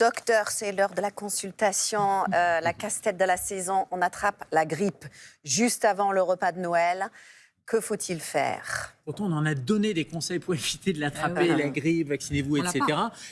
Docteur, c'est l'heure de la consultation, la casse-tête de la saison. On attrape la grippe juste avant le repas de Noël. Que faut-il faire ? Pourtant, on en a donné des conseils pour éviter de l'attraper, la grippe, vaccinez-vous, etc.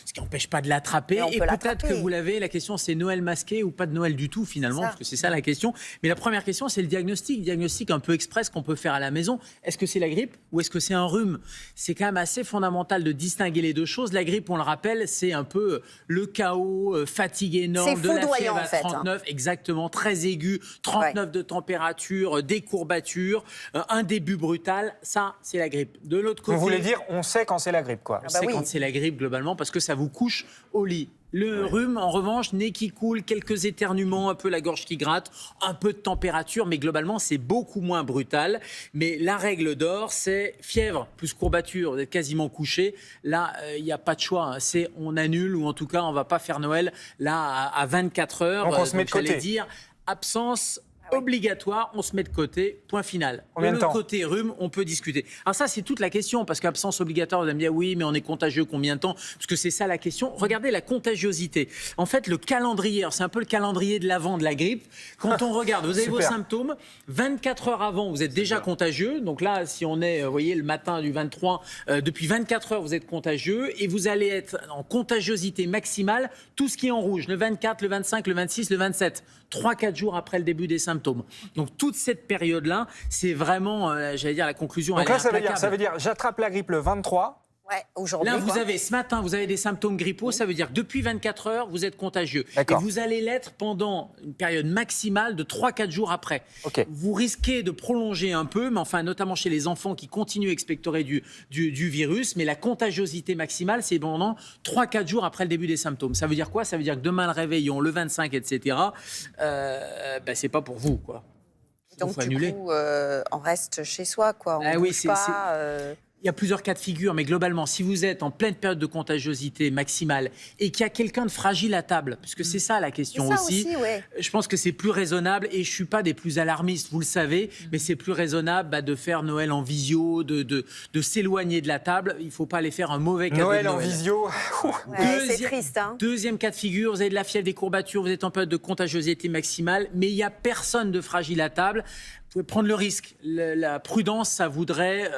Ce qui n'empêche pas de l'attraper. Et peut-être que vous l'avez, la question c'est Noël masqué ou pas de Noël du tout finalement, parce que c'est ça la question. Mais la première question, c'est le diagnostic. Diagnostic un peu express qu'on peut faire à la maison. Est-ce que c'est la grippe ou est-ce que c'est un rhume ? C'est quand même assez fondamental de distinguer les deux choses. La grippe, on le rappelle, c'est un peu le chaos, fatigue énorme, de la fièvre à 39, exactement, très aigu, 39 de température, des courbatures, un début brutal. Ça, c'est la grippe. De l'autre côté, vous voulez dire, on sait quand c'est la grippe, quoi. On sait quand c'est la grippe globalement parce que ça vous couche au lit. Le rhume, en revanche, nez qui coule, quelques éternuements, un peu la gorge qui gratte, un peu de température, mais globalement, c'est beaucoup moins brutal. Mais la règle d'or, c'est fièvre plus courbature, vous êtes quasiment couché. Là, il n'y a pas de choix. C'est on annule ou en tout cas, on ne va pas faire Noël là à 24 heures. Donc on se met de côté. J'allais dire absence obligatoire, on se met de côté, point final. Combien de temps ? Côté rhume, on peut discuter. Alors ça, c'est toute la question, parce qu'absence obligatoire, vous allez me dire, oui, mais on est contagieux combien de temps ? Parce que c'est ça la question. Regardez la contagiosité. En fait, le calendrier, c'est un peu le calendrier de l'avant de la grippe. Quand on regarde, vous avez vos symptômes, 24 heures avant, vous êtes déjà contagieux. Donc là, si on est, vous voyez, le matin du 23, depuis 24 heures, vous êtes contagieux, et vous allez être en contagiosité maximale, tout ce qui est en rouge, le 24, le 25, le 26, le 27, 3-4 jours après le début des symptômes. Donc toute cette période-là, c'est vraiment, j'allais dire, la conclusion. Donc là, ça veut dire, j'attrape la grippe le 23. Ouais, aujourd'hui. Là, ce matin, vous avez des symptômes grippaux, ça veut dire que depuis 24 heures, vous êtes contagieux. Et vous allez l'être pendant une période maximale de 3-4 jours après. Vous risquez de prolonger un peu, mais enfin, notamment chez les enfants qui continuent à expectorer du virus, mais la contagiosité maximale, c'est pendant 3-4 jours après le début des symptômes. Ça veut dire quoi ? Ça veut dire que demain, le réveillon, le 25, etc., c'est pas pour vous, quoi. Donc, du coup, on reste chez soi, quoi. On bouge pas. Il y a plusieurs cas de figure, mais globalement, si vous êtes en pleine période de contagiosité maximale et qu'il y a quelqu'un de fragile à table, puisque c'est ça la question aussi, je pense que c'est plus raisonnable, et je ne suis pas des plus alarmistes, vous le savez, mais c'est plus raisonnable de faire Noël en visio, de s'éloigner de la table. Il ne faut pas aller faire un mauvais cadeau Noël de Noël. En visio. C'est triste. Hein. Deuxième cas de figure, vous avez de la fièvre, des courbatures, vous êtes en période de contagiosité maximale, mais il n'y a personne de fragile à table. Vous pouvez prendre le risque. La prudence, ça voudrait,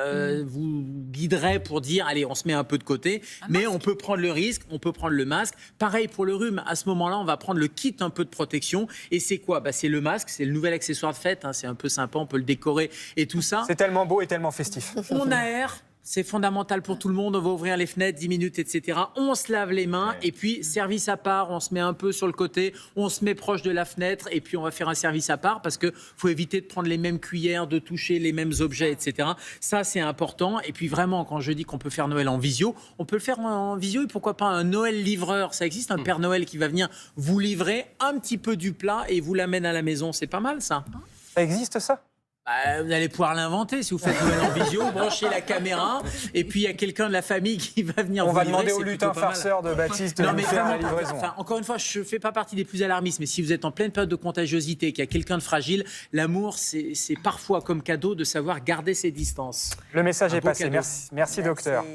vous guiderait pour dire, allez, on se met un peu de côté, mais on peut prendre le risque, on peut prendre le masque. Pareil pour le rhume, à ce moment-là, on va prendre le kit un peu de protection. Et c'est quoi ? C'est le masque, c'est le nouvel accessoire de fête, c'est un peu sympa, on peut le décorer et tout ça. C'est tellement beau et tellement festif. On aère. C'est fondamental pour tout le monde. On va ouvrir les fenêtres 10 minutes, etc. On se lave les mains et puis service à part. On se met un peu sur le côté, on se met proche de la fenêtre et puis on va faire un service à part parce qu'il faut éviter de prendre les mêmes cuillères, de toucher les mêmes objets, etc. Ça, c'est important. Et puis vraiment, quand je dis qu'on peut faire Noël en visio, on peut le faire en visio et pourquoi pas un Noël livreur. Ça existe, un Père Noël qui va venir vous livrer un petit peu du plat et vous l'amène à la maison. C'est pas mal, ça. Ça existe, ça ? Vous allez pouvoir l'inventer si vous faites Noël en visio, vous branchez la caméra et puis il y a quelqu'un de la famille qui va venir vous livrer. On va demander au lutin farceur de Baptiste de nous faire la livraison. Encore une fois, je ne fais pas partie des plus alarmistes, mais si vous êtes en pleine période de contagiosité, qu'il y a quelqu'un de fragile, l'amour, c'est parfois comme cadeau de savoir garder ses distances. Le message est passé. Merci docteur.